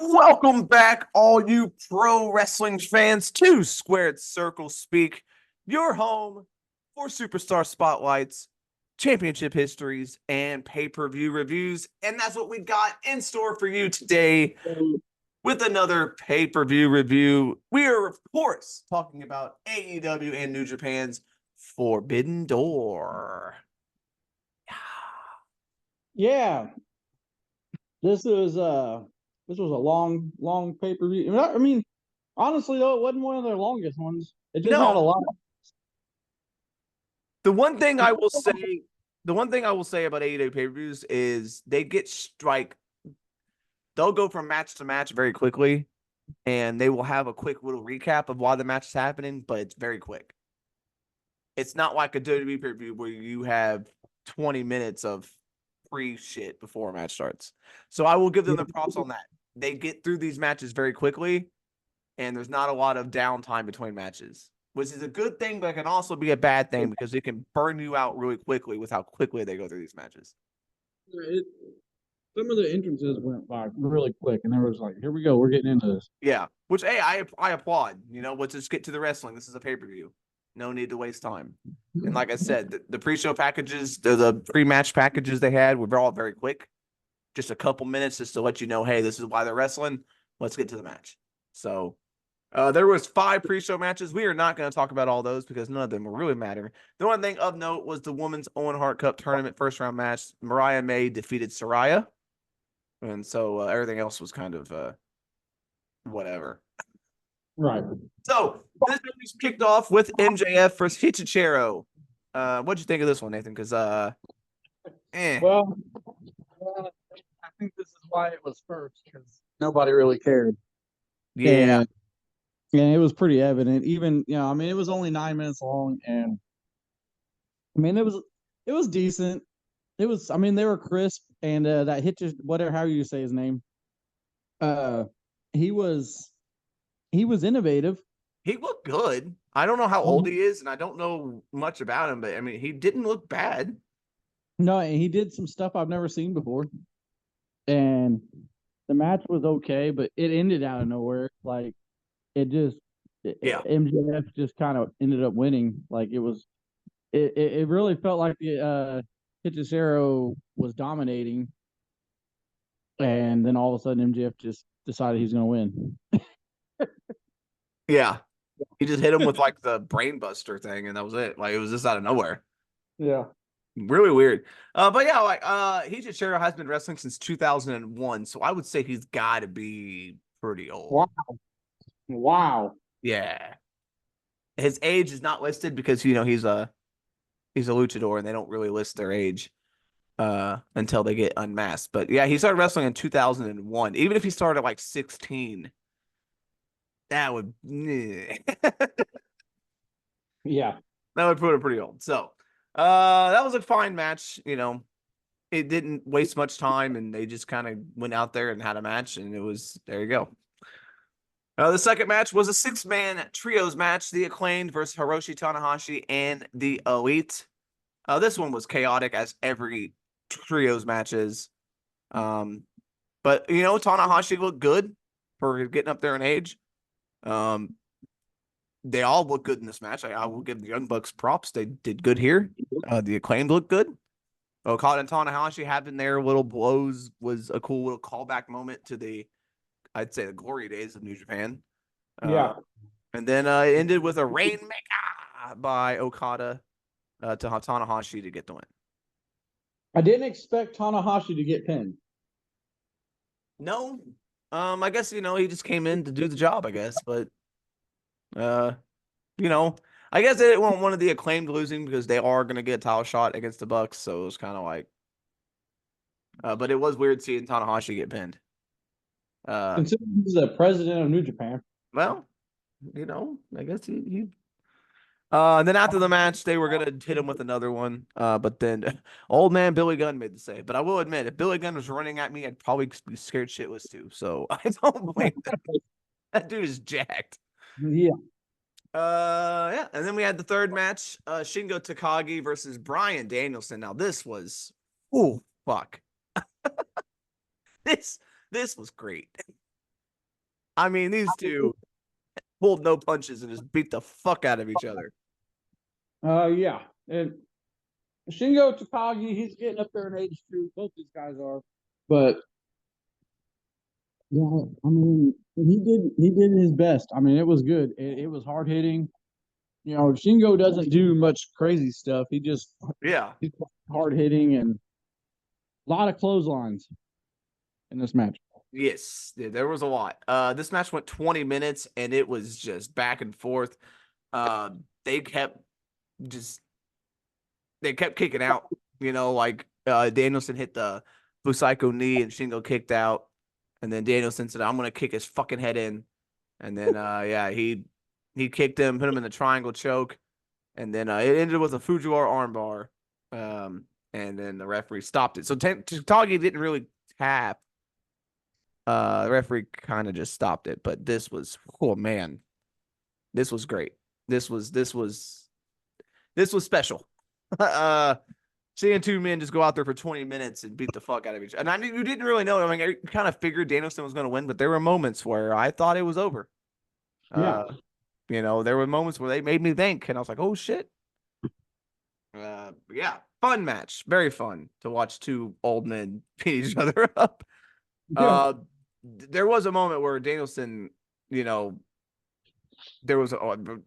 Welcome back, all you pro wrestling fans, to Squared Circle Speak, your home for superstar spotlights, championship histories, and pay-per-view reviews. And that's what we got in store for you today with another pay-per-view review. We are, of course, talking about AEW and New Japan's Forbidden Door. Yeah, this was a long pay-per-view. I mean, honestly though, it wasn't one of their longest ones. It just had a No, lot. the one thing I will say, about AEW pay-per-views is they get they'll go from match to match very quickly, and they will have a quick little recap of why the match is happening, but it's very quick. It's not like a WWE pay-per-view where you have 20 minutes of free shit before a match starts. So I will give them the props on that. They get through these matches very quickly, and there's not a lot of downtime between matches, which is a good thing, but it can also be a bad thing because it can burn you out really quickly with how quickly they go through these matches. Some of the entrances went by really quick, and there was like, "Here we go, we're getting into this." Yeah, which hey, I applaud. Let's just get to the wrestling. This is a pay-per-view. No need to waste time. And like I said, the pre-show packages, the pre-match packages they had were all very quick. Just a couple minutes just to let you know, hey, this is why they're wrestling. Let's get to the match. So there was 5 pre-show matches. We are not going to talk about all those because none of them will really matter. The one thing of note was the Women's Owen Hart Cup tournament first round match. Mariah May defeated Saraya. And so everything else was kind of whatever. Right. So this movie's kicked off with MJF versus Hichichero. What'd you think of this one, Nathan? Because Well, I think this is why it was first, because nobody really cared. yeah, And it was pretty evident. Even, I mean, it was only 9 minutes long, and I mean, it was decent. I mean, they were crisp, and that Hitch, whatever, how you say his name, uh, he was innovative. he looked good. I don't know how old Um, he is, and I don't know much about him, but I mean, he didn't look bad. No, and he did some stuff I've never seen before, and the match was okay, but it ended out of nowhere. Like it just Yeah, MJF just kind of ended up winning. Like it really felt like the Hechicero was dominating, and then all of a sudden MJF just decided he's going to win. yeah. He just hit him with like the brainbuster thing, and that was it. Like it was just out of nowhere. Yeah. Really weird. But yeah, like Hichichero has been wrestling since 2001, so I would say he's got to be pretty old. Wow. Wow. Yeah. His age is not listed because he's a luchador and they don't really list their age until they get unmasked. But yeah, he started wrestling in 2001. Even if he started at like 16, that would that Yeah. would put him pretty old. So, that was a fine match, It didn't waste much time and they just kind of went out there and had a match and it was there you go. The second match was a 6-man trios match, the Acclaimed versus Hiroshi Tanahashi and the Elite. This one was chaotic as every trios match is. But Tanahashi looked good for getting up there in age. Um, they all look good in this match. I will give the Young Bucks props. They did good here. The Acclaimed looked good. Okada and Tanahashi having their little blows was a cool little callback moment to I'd say the glory days of New Japan. Yeah. And then it ended with a Rainmaker by Okada to Tanahashi to get the win. I didn't expect Tanahashi to get pinned. No, I guess he just came in to do the job. I guess, but uh, I guess they didn't want one of the Acclaimed losing because they are gonna get a title shot against the Bucks. So it was kind of like, but it was weird seeing Tanahashi get pinned. Considering he's the president of New Japan. Well, I guess he. And then after the match, they were gonna hit him with another one. But then old man Billy Gunn made the save. But I will admit, if Billy Gunn was running at me, I'd probably be scared shitless too. So I don't blame that. That dude is jacked. Yeah. Yeah. And then we had the third match, Shingo Takagi versus Bryan Danielson. Now this was, oh fuck, this was great. I mean, these two pulled no punches and just beat the fuck out of each other. Yeah, and Shingo Takagi, he's getting up there in age too. Both these guys are, but yeah, I mean, he did his best. I mean, it was good. It was hard hitting. You know, Shingo doesn't do much crazy stuff. Yeah. He's hard hitting and a lot of clotheslines in this match. Yes, there was a lot. This match went 20 minutes and it was just back and forth. They kept just they kept kicking out. You know, like Danielson hit the Busaiku knee and Shingo kicked out, and then Danielson said, "I'm gonna kick his fucking head in," and then yeah, he kicked him, put him in the triangle choke, and then it ended with a Fujiwara armbar, and then the referee stopped it. So Takagi didn't really tap. The referee kind of just stopped it, but this was, oh man, this was great. This was special. Seeing two men just go out there for 20 minutes and beat the fuck out of each other. And you didn't really know. I mean, I kind of figured Danielson was going to win, but there were moments where I thought it was over. Yeah. You know, there were moments where they made me think, and I was like, oh shit. Yeah, fun match. Very fun to watch two old men beat each other up. Yeah. There was a moment where Danielson, you know, there was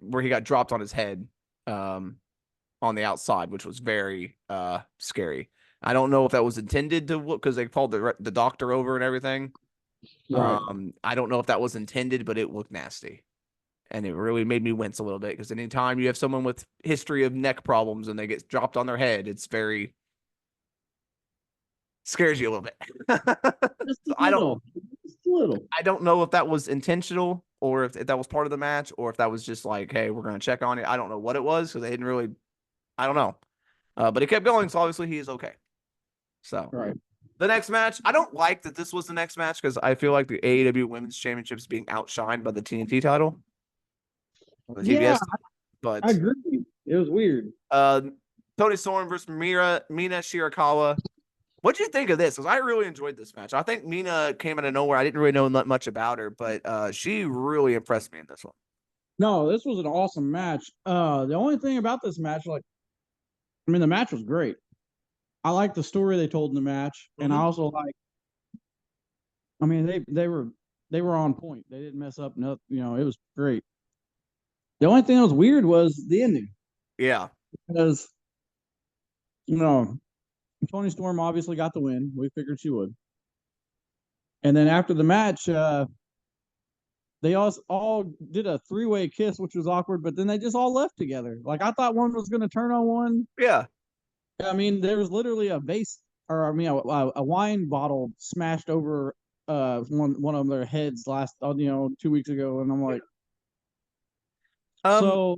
where he got dropped on his head. On the outside, which was very scary. I don't know if that was intended to look because they called the doctor over and everything. Right. I don't know if that was intended, but it looked nasty. And it really made me wince a little bit because anytime you have someone with history of neck problems and they get dropped on their head, it's very scares you a little bit. Just a little. Just a little. I don't know if that was intentional or if that was part of the match or if that was just like, hey, we're going to check on it. I don't know what it was because they didn't really, I don't know. But it kept going, so obviously he is okay. So Right. the next match, I don't like that this was the next match because I feel like the AEW Women's Championship is being outshined by the TNT title. The Yeah, TBS, but I agree. It was weird. Toni Storm versus Mina Shirakawa. What'd you think of this? Because I really enjoyed this match. I think Mina came out of nowhere. I didn't really know much about her, but she really impressed me in this one. No, this was an awesome match. The only thing about this match, like, I mean, the match was great. I like the story they told in the match, and I also like. I mean, they were on point. They didn't mess up. No, you know, it was great. The only thing that was weird was the ending. Yeah, Because you know, Toni Storm obviously got the win. We figured she would. And then after the match, they all did a three-way kiss, which was awkward. But then they just all left together. Like I thought one was going to turn on one. yeah. I mean, there was literally a vase, or I mean, a wine bottle smashed over one of their heads 2 weeks ago, and I'm like, so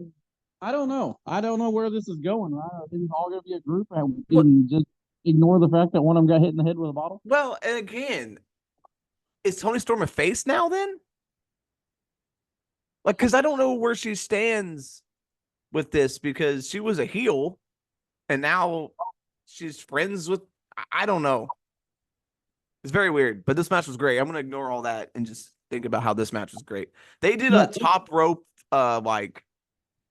I don't know. I don't know where this is going. I think it's all going to be a group and just ignore the fact that one of them got hit in the head with a bottle. Well, and again, is Toni Storm a face now then? Like, because I don't know where she stands with this because she was a heel and now she's friends with, I don't know. It's very weird, but this match was great. I'm going to ignore all that and just think about how this match was great. They did a top rope, like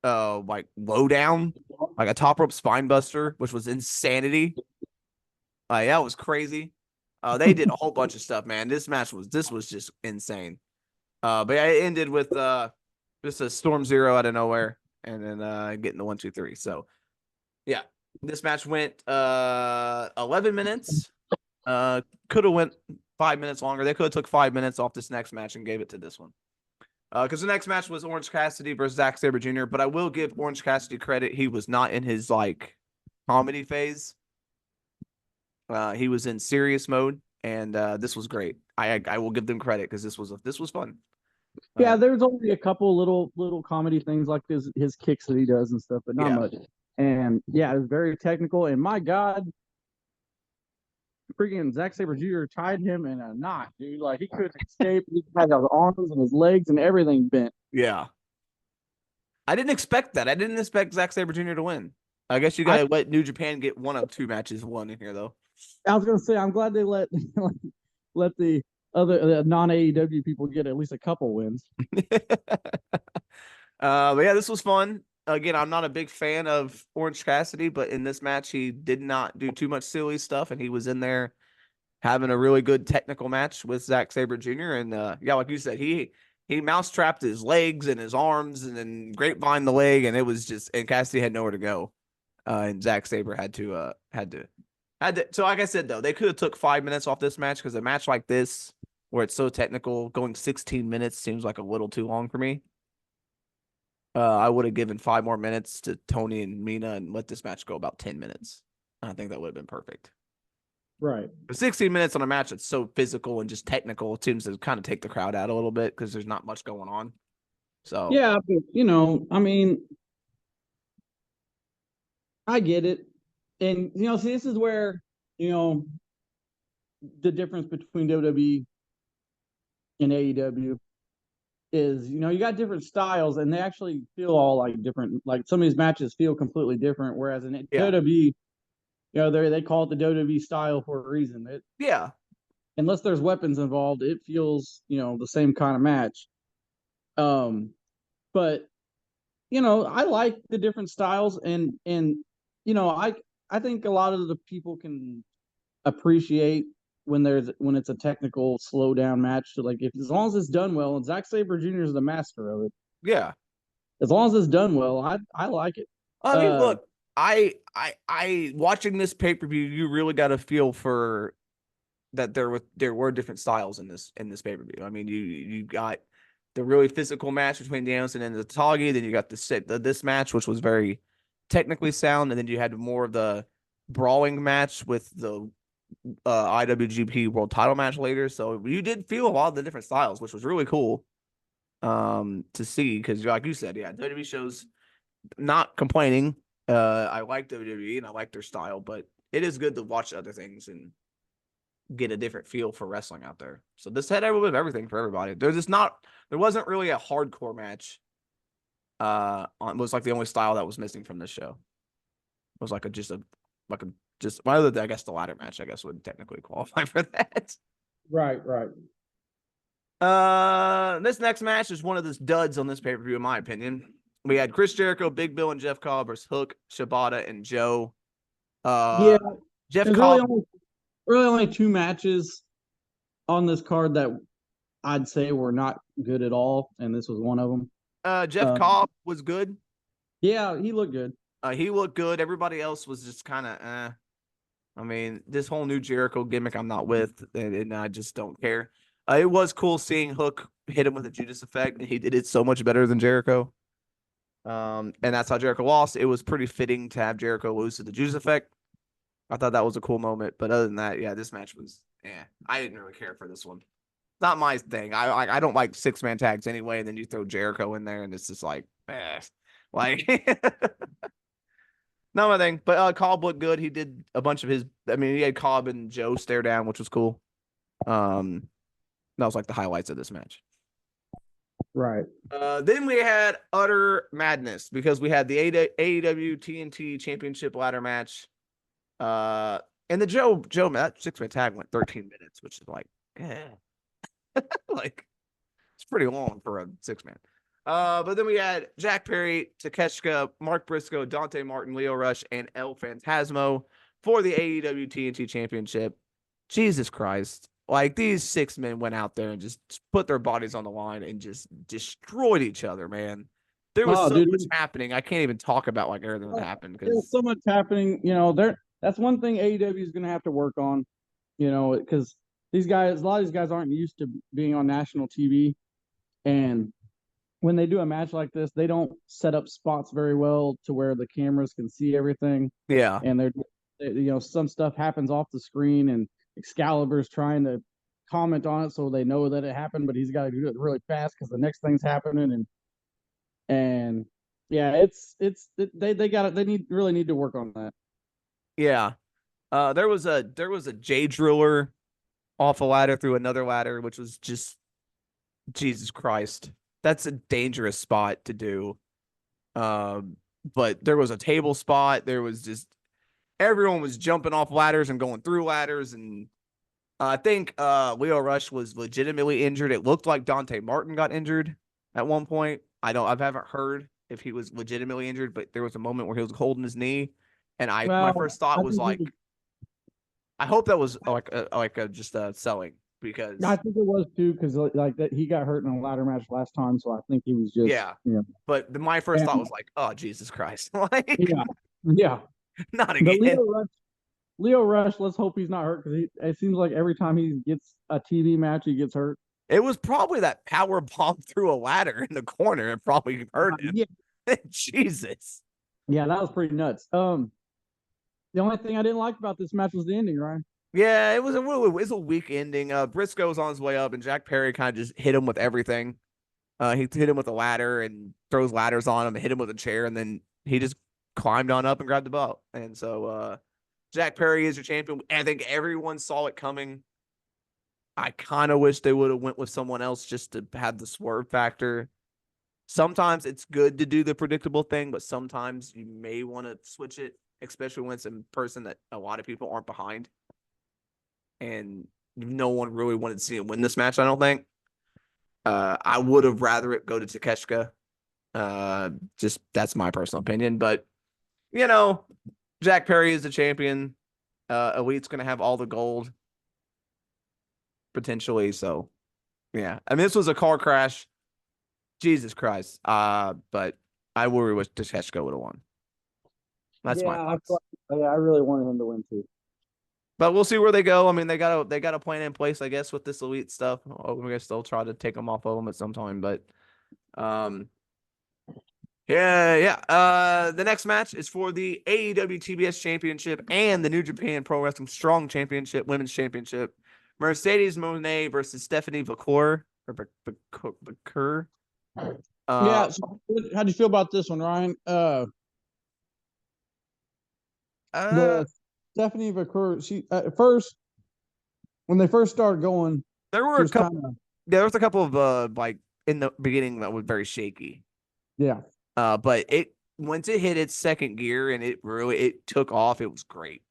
low down, like a top rope spine buster, which was insanity. That was crazy. They did a whole bunch of stuff, man. This was just insane. But yeah, it ended with just a Storm Zero out of nowhere, and then getting the 1, 2, 3. So yeah, this match went 11 minutes. Could have went 5 minutes longer. They could have took 5 minutes off this next match and gave it to this one. Because the next match was Orange Cassidy versus Zack Sabre Jr. But I will give Orange Cassidy credit. He was not in his like comedy phase. He was in serious mode, and this was great. I will give them credit because this was fun. Yeah, there's only a couple little comedy things like his kicks that he does and stuff, but not much. And yeah, it was very technical. And my God, freaking Zack Sabre Jr. tied him in a knot, dude. Like he couldn't escape. He had his arms and his legs and everything bent. Yeah. I didn't expect that. I didn't expect Zack Sabre Jr. to win. I guess you gotta let New Japan get one of two matches won in here though. I was gonna say I'm glad they let the other non AEW people get at least a couple wins. But yeah, this was fun. Again, I'm not a big fan of Orange Cassidy, but in this match, he did not do too much silly stuff, and he was in there having a really good technical match with Zack Sabre Jr. And yeah, like you said, he mousetrapped his legs and his arms, and then grapevine the leg, and it was just and Cassidy had nowhere to go, and Zack Sabre had to. So like I said though, they could have took 5 minutes off this match because a match like this where it's so technical, going 16 minutes seems like a little too long for me. I would have given 5 more minutes to Tony and Mina and let this match go about 10 minutes. I think that would have been perfect. Right. But 16 minutes on a match that's so physical and just technical seems to kind of take the crowd out a little bit because there's not much going on. So Yeah, but I mean, I get it. And see, this is where, you know, the difference between WWE and AEW is, you got different styles and they actually feel all like different. Like some of these matches feel completely different. Whereas in yeah, WWE, they call it the WWE style for a reason. yeah, Unless there's weapons involved, it feels, the same kind of match. Um, but I like the different styles and I think a lot of the people can appreciate when it's a technical slow down match. So like if as long as it's done well, and Zack Sabre Jr. is the master of it. yeah. As long as it's done well, I like it. I mean, look, I watching this pay per view, you really got to feel for that there were different styles in this pay per view. I mean, you got the really physical match between Danielson and Zatagi. Then you got this match, which was very technically sound, and then you had more of the brawling match with the IWGP World Title match later. So you did feel a lot of the different styles, which was really cool to see because, like you said, yeah, WWE shows. Not complaining. I like WWE and I like their style, but it is good to watch other things and get a different feel for wrestling out there. So this had a little bit of everything for everybody. There wasn't really a hardcore match. It was like the only style that was missing from this show. It was like other than I guess the ladder match, I guess would technically qualify for that. Right. This next match is one of the duds on this pay-per-view, in my opinion. We had Chris Jericho, Big Bill, and Jeff Cobb versus Hook, Shibata, and Joe. Yeah, Jeff there's Cobb. really only two matches on this card that I'd say were not good at all, and this was one of them. Jeff Cobb was good. Yeah, he looked good. He looked good. Everybody else was just kind of I mean, this whole new Jericho gimmick I'm not with, and I just don't care. It was cool seeing Hook hit him with a Judas effect, and he did it so much better than Jericho. And that's how Jericho lost. It was pretty fitting to have Jericho lose to the Judas effect. I thought that was a cool moment, but other than that, yeah, this match was, I didn't really care for this one. Not my thing. I don't like 6-man tags anyway, and then you throw Jericho in there, and it's just like, like not my thing. But Cobb looked good. He did a bunch of his. I mean, he had Cobb and Joe stare down, which was cool. That was like the highlights of this match. Right. Then we had utter madness because we had the AEW TNT Championship ladder match. And the Joe that 6-man tag went 13 minutes, which is like, like it's pretty long for a 6-man. But then we had Jack Perry, Takeshita, Mark Briscoe, Dante Martin, Leo Rush, and El Phantasmo for the AEW TNT Championship. Jesus Christ. Like these 6 men went out there and just put their bodies on the line and just destroyed each other, man. There was much happening. I can't even talk about like everything that happened because there's so much happening. That's one thing AEW is going to have to work on. Because a lot of these guys aren't used to being on national TV, and when they do a match like this, they don't set up spots very well to where the cameras can see everything. Yeah, and some stuff happens off the screen and Excalibur's trying to comment on it so they know that it happened, but he's got to do it really fast because the next thing's happening, and yeah, they really need to work on that. Yeah, there was a J driller off a ladder through another ladder, which was just Jesus Christ. That's a dangerous spot to do. But there was a table spot. There was just everyone was jumping off ladders and going through ladders, and I think Leo Rush was legitimately injured. It looked like Dante Martin got injured at one point. I haven't heard if he was legitimately injured, but there was a moment where he was holding his knee, and my Well, first thought I was think he like, was, I hope that was like a just selling I because think it was too because like that he got hurt in a ladder match last time, so I think he was just yeah. you know. But my first And thought was like, oh Jesus Christ, like yeah, yeah. not But again. Leo Rush, let's hope he's not hurt because it seems like every time he gets a TV match, he gets hurt. It was probably that power bomb through a ladder in the corner. It probably hurt him. Yeah, Jesus. yeah, that was pretty nuts. The only thing I didn't like about this match was the ending, Ryan. Yeah, it was a weak ending. Briscoe was on his way up, and Jack Perry kind of just hit him with everything. He hit him with a ladder and throws ladders on him, and hit him with a chair, and then he just climbed on up and grabbed the belt. And so Jack Perry is your champion. I think everyone saw it coming. I kind of wish they would have went with someone else just to have the swerve factor. Sometimes it's good to do the predictable thing, but sometimes you may want to switch it, especially when it's a person that a lot of people aren't behind. And no one really wanted to see him win this match, I don't think. I would have rather it go to Takeshita. Just that's my personal opinion. But you know, Jack Perry is the champion. Elite's gonna have all the gold potentially. So yeah. I mean, this was a car crash. Jesus Christ. But I worry wish Takeshita would have won. That's my Yeah, thoughts. I really wanted him to win too. But we'll see where they go. I mean, they got a plan in place, I guess, with this elite stuff. Oh, we're gonna still try to take them off of them at some time, but um, yeah, yeah. The next match is for the AEW TBS Championship and the New Japan Pro Wrestling Strong Championship, Women's Championship. Mercedes Moné versus Stephanie Vacour or Vacour. Uh, Yeah, so how do you feel about this one, Ryan? uh, The Stephanie Vacour, she at first when they first started going, there were she a was couple. kind of There was a couple of like in the beginning that was very shaky. yeah, But it once it hit its second gear and it took off, it was great.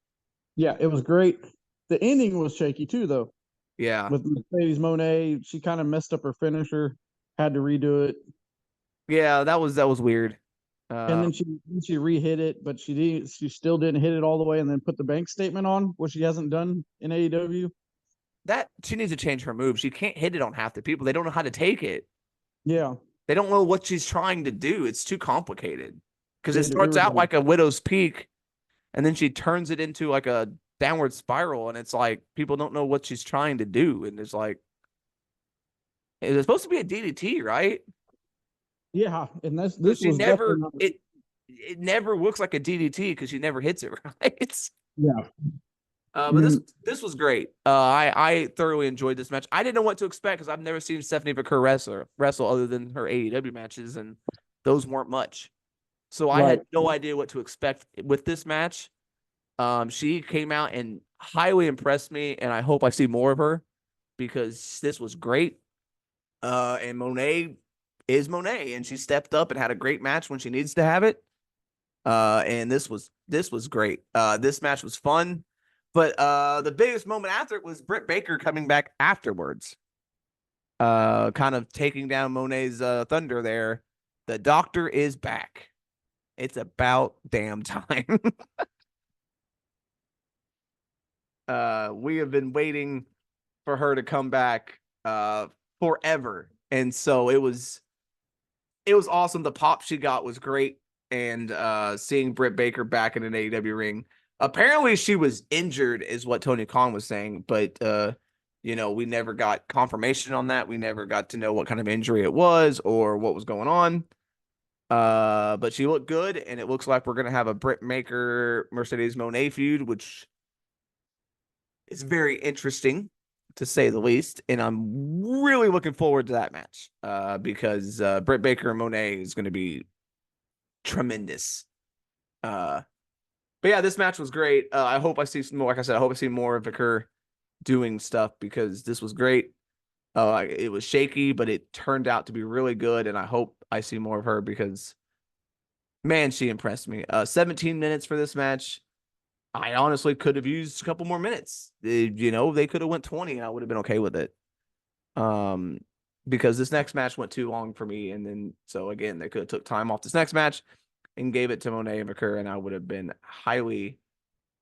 yeah, it was great. The ending was shaky too, though. Yeah. With Mercedes Monet, she kind of messed up her finisher, had to redo it, Yeah, that was weird. and Uh then she re-hit it, but she still didn't hit it all the way, and then put the bank statement on, which she hasn't done in AEW. that she needs to change her move. She can't hit it on half the people. They don't know how to take it. Yeah, They don't know what she's trying to do. It's too complicated. Because it it starts out really like a widow's peak and then she turns it into like a downward spiral and it's like people don't know what she's trying to do and it's like it's supposed to be a DDT, right? yeah, and So this she was definitely never not. it never looks like a DDT because she never hits it right. Yeah, But mm, this was great. I thoroughly enjoyed this match. I didn't know what to expect because I've never seen Stephanie Vaquer wrestle other than her AEW matches, and those weren't much. So I right. had no idea what to expect with this match. She came out and highly impressed me, and I hope I see more of her because this was great. And Monet is Monet, and she stepped up and had a great match when she needs to have it. And this was great. This match was fun, but the biggest moment after it was Britt Baker coming back afterwards, kind of taking down Monet's thunder there. The doctor is back. It's about damn time. We have been waiting for her to come back forever, and so it was awesome. The pop she got was great, and seeing Britt Baker back in an AEW ring. Apparently, she was injured, is what Tony Khan was saying, but you know, we never got confirmation on that. We never got to know what kind of injury it was or what was going on. But she looked good, and it looks like we're gonna have a Britt Baker Mercedes Monet feud, which is very interesting to say the least, and I'm really looking forward to that match because Britt Baker and Monet is going to be tremendous. But yeah, this match was great. I hope I see some more. Like I said, I hope I see more of Vicker doing stuff because this was great. It was shaky, but it turned out to be really good, and I hope I see more of her because man, she impressed me. 17 minutes for this match. I honestly could have used a couple more minutes. They could have went 20 and I would have been okay with it. Um, because this next match went too long for me, and then so again they could have took time off this next match and gave it to Monet and McCurr, and I would have been highly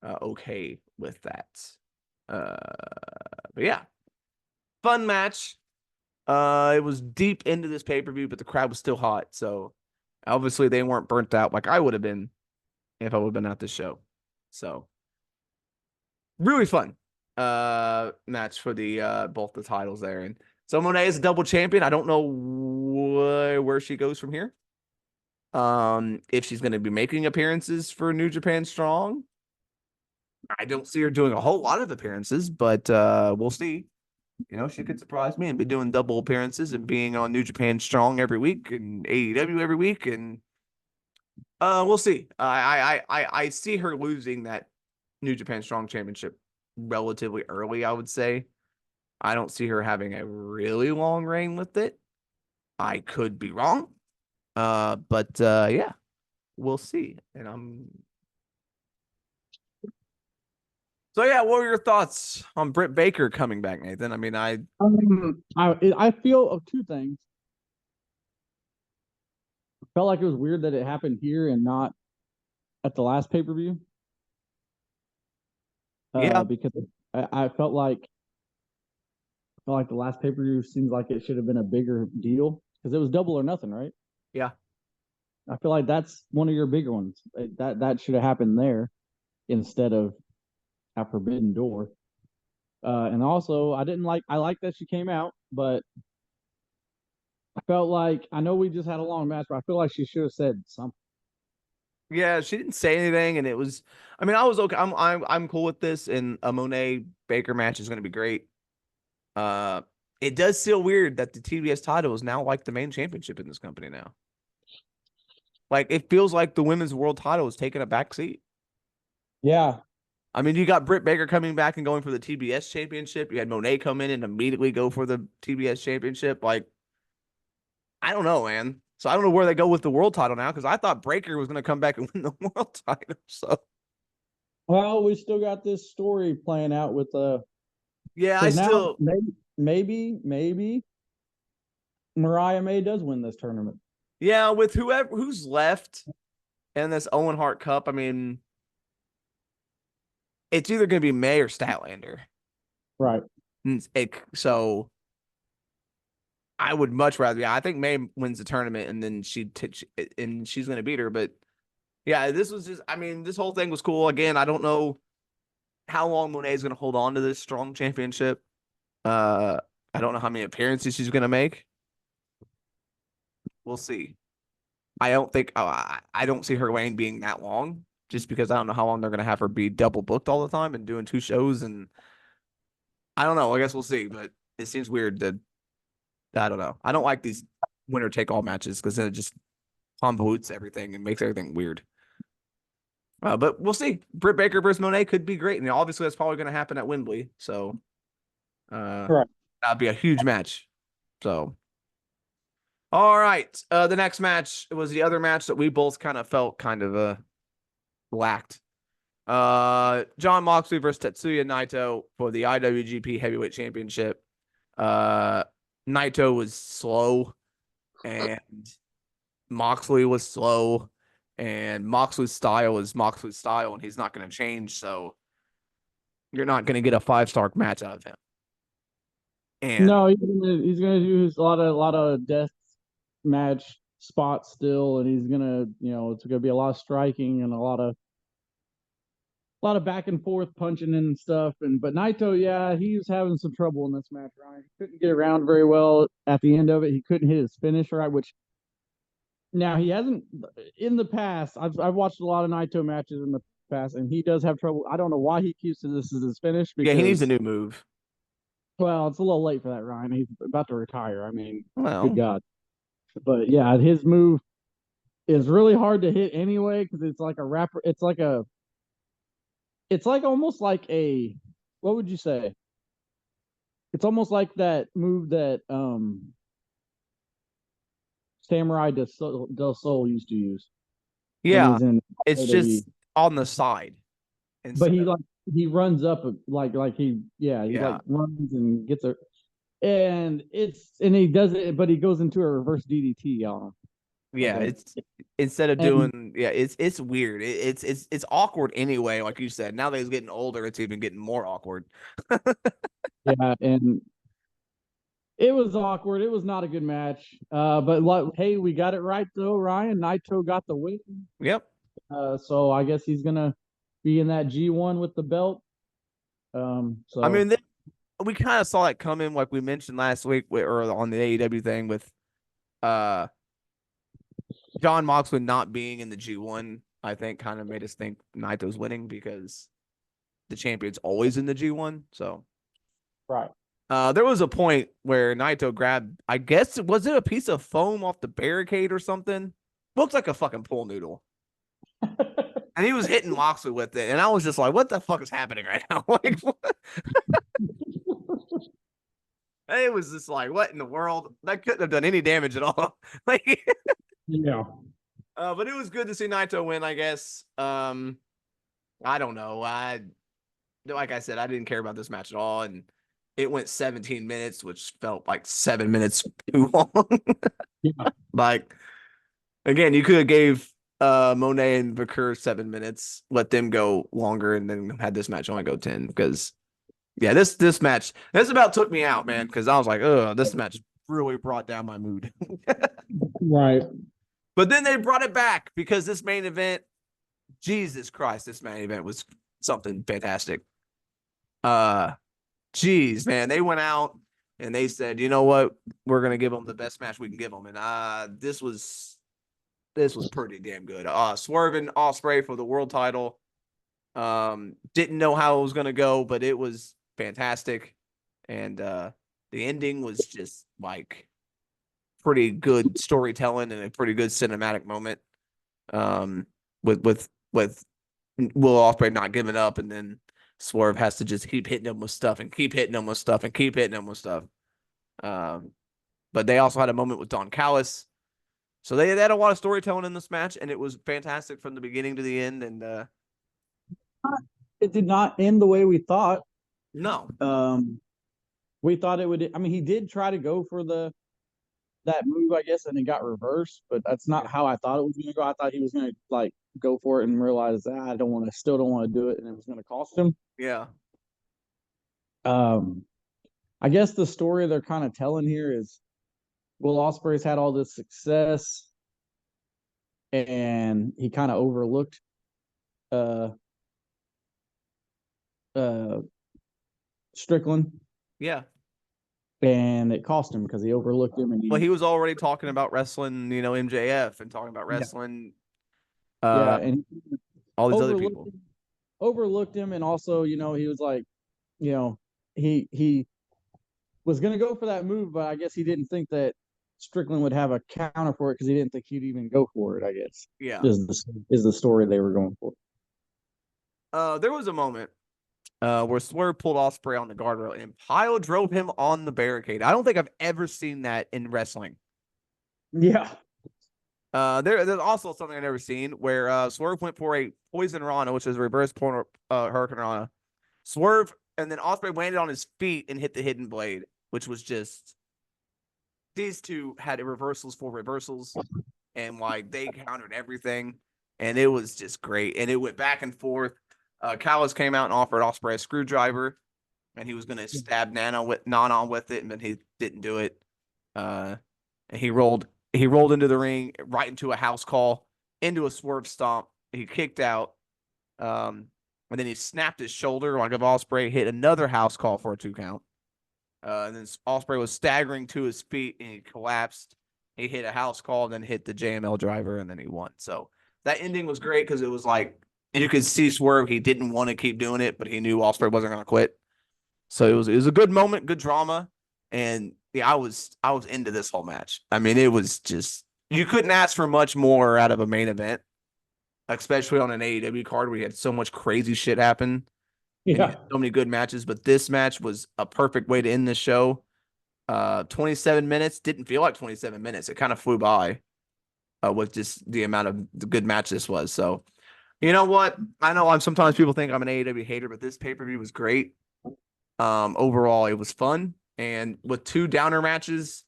okay with that. Uh, but yeah, fun match. It was deep into this pay per view, but the crowd was still hot, so obviously they weren't burnt out like I would have been if I would have been at this show. So really fun match for the both the titles there. And so Monet is a double champion. I don't know where she goes from here. If she's going to be making appearances for New Japan Strong. I don't see her doing a whole lot of appearances, but we'll see. She could surprise me and be doing double appearances and being on New Japan Strong every week and AEW every week, and we'll see. I see her losing that New Japan Strong Championship relatively early, I would say. I don't see her having a really long reign with it. I could be wrong. But yeah, we'll see. And so yeah, what were your thoughts on Britt Baker coming back, Nathan? I mean, I feel of two things. I felt like it was weird that it happened here and not at the last pay per view. Yeah, Because I felt like the last pay per view seems like it should have been a bigger deal because it was Double or Nothing, right? yeah. I feel like that's one of your bigger ones. That should have happened there instead of at Forbidden Door. And also, I like that she came out, but I felt like I know we just had a long match, but I feel like she should have said something. Yeah, she didn't say anything, and it was. I mean, I was okay. I'm cool with this, and a Monet Baker match is going to be great. Uh, it does feel weird that the TBS title is now like the main championship in this company now. Like it feels like the women's world title is taking a back seat. Yeah. I mean, you got Britt Baker coming back and going for the TBS championship. You had Monet come in and immediately go for the TBS championship. Like, I don't know, man. So I don't know where they go with the world title now because I thought Breaker was going to come back and win the world title. So Well, we still got this story playing out with yeah, I because now still maybe Mariah May does win this tournament. yeah with who's left in this Owen Hart Cup. I mean, it's either going to be May or Statlander. Right. So I would much rather. Yeah, I think May wins the tournament and then and she's going to beat her. But yeah, this was just. I mean, this whole thing was cool. Again, I don't know how long Monet is going to hold on to this strong championship. Uh, I don't know how many appearances she's going to make. We'll see. I don't think. I don't see her reign being that long, just because I don't know how long they're going to have her be double booked all the time and doing two shows. And I don't know. I guess we'll see. But it seems weird that I don't know. I don't like these winner take all matches because then it just convolutes everything and makes everything weird. But we'll see. Britt Baker versus Monet could be great, and obviously that's probably going to happen at Wembley. So Correct. that'd be a huge match. So all right, the next match was the other match that we both kind of felt kind of lacked. John Moxley versus Tetsuya Naito for the IWGP Heavyweight Championship. Naito was slow, and Moxley was slow, and Moxley's style is Moxley's style, and he's not going to change. So you're not going to get a 5-star match out of him. And No, he's gonna use a lot of death match spots still, and he's gonna it's gonna be a lot of striking and a lot of back and forth punching and stuff. But Naito, yeah, he was having some trouble in this match, Ryan. He couldn't get around very well at the end of it. He couldn't hit his finish right, which now he hasn't in the past. I've watched a lot of Naito matches in the past, and he does have trouble. I don't know why he keeps this as his finish yeah, he needs a because new move. well, it's a little late for that, Ryan. He's about to retire. I mean, good Well, God. But yeah, his move is really hard to hit anyway because it's like a rapper. It's like almost like a what would you say? It's almost like that move that Samurai Del Sol used to use when he yeah, was in it's WWE. just on the side. but instead he of, he runs up he yeah, runs and gets a and he does it, but he goes into a reverse DDT on him. yeah, Okay. it's instead of And doing, yeah, it's weird. It's awkward anyway. Like you said, now that he's getting older, it's even getting more awkward. yeah, and it was awkward. It was not a good match. But hey, we got it right though, Ryan. Naito got the win. Yep. So I guess he's gonna be in that G1 with the belt. I So mean, we kind of saw it coming, like we mentioned last week, or on the AEW thing with uh John Moxley not being in the G1. I think kind of made us think Naito's winning because the champion's always in the G1. So right. there was a point where Naito grabbed, I guess, was it a piece of foam off the barricade or something? Looked like a fucking pool noodle. And he was hitting Moxley with it. And I was just like, what the fuck is happening right now? Like, what? It was just like, what in the world? That couldn't have done any damage at all. Like, Yeah. but it was good to see Naito win, I guess. I don't know. Like I said, I didn't care about this match at all, and it went 17 minutes, which felt like 7 minutes too long. Yeah. Like again, you could have gave Monet and Vakur 7 minutes, let them go longer, and then had this match only go 10. Because yeah, this match this about took me out, man. Because I was like, oh, this match really brought down my mood. Right. But then they brought it back because this main event, Jesus Christ, this main event was something fantastic. Geez, man, they went out and they said, you know what, we're gonna give them the best match we can give them, and this was pretty damn good. Swerve and Ospreay for the world title. Didn't know how it was gonna go, but it was fantastic, and the ending was just like pretty good storytelling and a pretty good cinematic moment. Um, with Will Ospreay not giving up, and then Swerve has to just keep hitting him with stuff and keep hitting him with stuff and keep hitting him with stuff. Um, but they also had a moment with Don Callis. So they had a lot of storytelling in this match, and it was fantastic from the beginning to the end. And It did not end the way we thought. no, We thought it would. I mean, he did try to go for that move, I guess, and it got reversed. But that's not how I thought it was going to go. I thought he was going to like go for it and realize I don't want to, still don't want to do it, and it was going to cost him. yeah, Um, I guess the story they're kind of telling here is Will Ospreay's had all this success, and he kind of overlooked uh uh Strickland, yeah. and it cost him because he overlooked him, and Well, he was already talking about wrestling, MJF and talking about yeah, wrestling yeah, uh and all these other overlooked people. him, overlooked him, and also he was like, you know, he was gonna go for that move, but I guess he didn't think that Strickland would have a counter for it because he didn't think he'd even go for it. I guess Yeah. is the story they were going for. There was a moment where Swerve pulled Ospreay on the guardrail and pile drove him on the barricade. I don't think I've ever seen that in wrestling. Yeah, There's also something I've never seen where Swerve went for a poison Rana, which is a reverse Hurricane Rana. Swerve, and then Ospreay landed on his feet and hit the hidden blade, which was just, these two had reversals for reversals, and like they countered everything, and it was just great. And it went back and forth. Callis came out and offered Ospreay a screwdriver, and he was going to stab Nana with it, and then he didn't do it. And he rolled into the ring, right into a house call, into a swerve stomp. He kicked out, and then he snapped his shoulder like if Ospreay hit another house call for a 2 count. And then Ospreay was staggering to his feet and he collapsed. He hit a house call, and then hit the JML driver, and then he won. So that ending was great because it was like you could see Swerve. He didn't want to keep doing it, but he knew Ospreay wasn't going to quit. So it was a good moment, good drama, and yeah, I was into this whole match. I mean, it was just, you couldn't ask for much more out of a main event, especially on an AEW card where you had so much crazy shit happen and you yeah, had so many good matches. But this match was a perfect way to end the show. 27 minutes didn't feel like 27 minutes. It kind of flew by with just the amount of the good match this was. So You know what? I know sometimes people think I'm an AEW hater, but this pay-per-view was great. Overall, it was fun. And with 2 downer matches,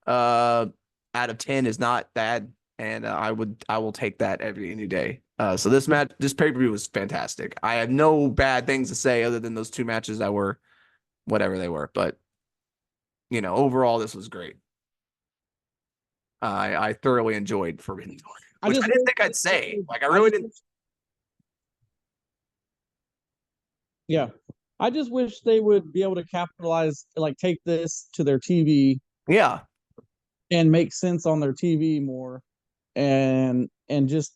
out of 10 is not bad. And I will take that any day. So this pay-per-view was fantastic. I have no bad things to say other than those 2 matches that were whatever they were. But overall, this was great. I thoroughly enjoyed Forbidden Door, which I didn't think I'd say. Like I really didn't. Yeah. I just wish they would be able to capitalize, like take this to their TV Yeah, and make sense on their TV more, and just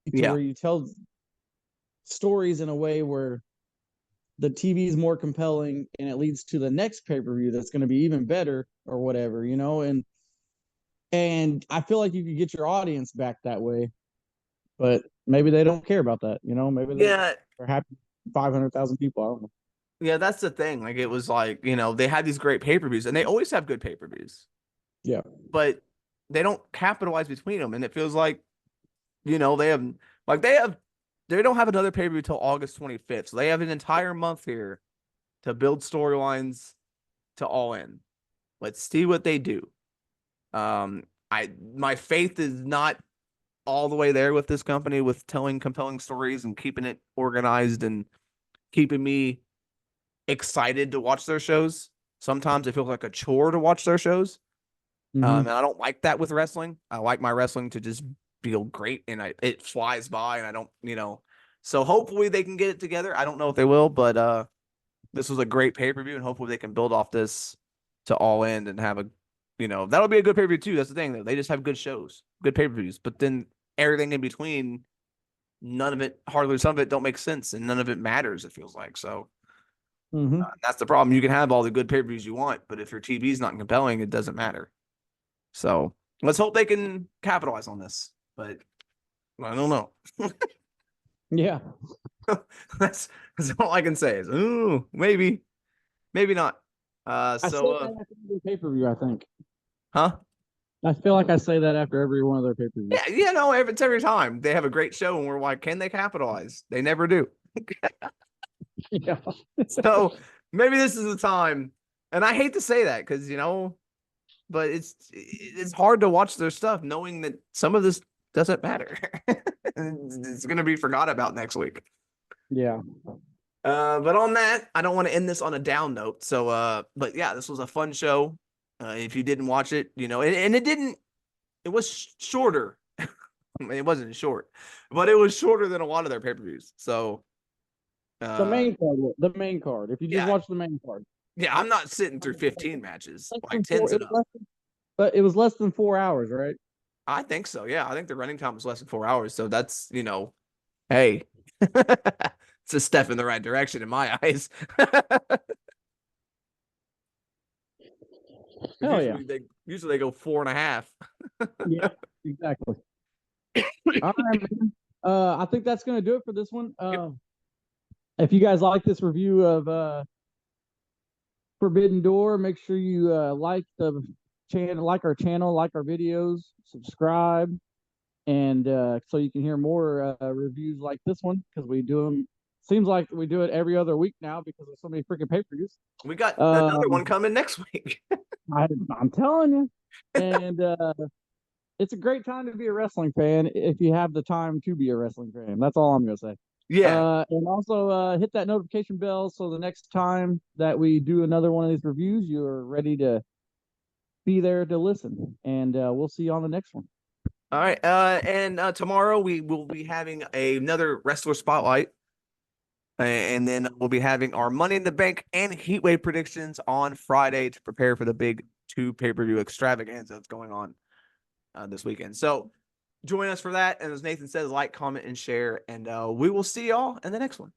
to yeah, where you tell stories in a way where the TV is more compelling and it leads to the next pay-per-view that's going to be even better or whatever, and I feel like you could get your audience back that way, but maybe they don't care about that, maybe yeah, they're happy 500,000 people. I don't know. yeah. That's the thing. Like it was like they had these great pay-per-views, and they always have good pay-per-views, Yeah. but they don't capitalize between them, and it feels like they have like they don't have another pay-per-view till August 25th, so they have an entire month here to build storylines to All In. Let's see what they do. My faith is not all the way there with this company with telling compelling stories and keeping it organized and keeping me excited to watch their shows. Sometimes it feels like a chore to watch their shows. And I don't like that with wrestling. I like my wrestling to just feel great and it flies by and I don't, so hopefully they can get it together. I don't know if they will, but this was a great pay-per-view and hopefully they can build off this to All In and have that'll be a good pay-per-view too. That's the thing though. They just have good shows, good pay-per-views, but then everything in between, none of it, hardly some of it don't make sense and none of it matters, it feels like. So that's the problem. You can have all the good pay-per-views you want, but if your TV is not compelling, it doesn't matter. So let's hope they can capitalize on this. But I don't know. Yeah. that's all I can say is, ooh, maybe not. I say So that after every pay-per-view, I think. huh? I feel like I say that after every one of their pay-per-views. Yeah, no, it's every time they have a great show and we're like, can they capitalize? They never do. Yeah. So maybe this is the time. And I hate to say that because but it's hard to watch their stuff knowing that some of this doesn't matter. It's gonna be forgot about next week. Yeah. But on that, I don't want to end this on a down note. So but yeah, this was a fun show. If you didn't watch it, and it was shorter. I mean, it wasn't short, but it was shorter than a lot of their pay-per-views. So The main card. If you just watch the main card. Yeah, I'm not sitting through 15 matches, like 10s and up. But it was less than 4 hours, right? I think so. Yeah, I think the running time was less than 4 hours. So that's, hey, it's a step in the right direction in my eyes. Hell yeah. Usually they go 4.5. Yeah, exactly. All right, man. I think that's gonna do it for this one. If you guys like this review of Forbidden Door, make sure you like the channel, like our channel, like our videos, subscribe, and so you can hear more reviews like this one because we do them. Seems like we do it every other week now because there's so many freaking pay-per-views. We got another one coming next week. I'm telling you, and it's a great time to be a wrestling fan if you have the time to be a wrestling fan. That's all I'm gonna say. Yeah. And also hit that notification bell so the next time that we do another one of these reviews, you're ready to be there to listen. And we'll see you on the next one. All right. And tomorrow we will be having another wrestler spotlight. And then we'll be having our Money in the Bank and Heatwave predictions on Friday to prepare for the big 2 pay-per-view extravaganza that's going on this weekend. So join us for that. And as Nathan says, like, comment, and share. And we will see y'all in the next one.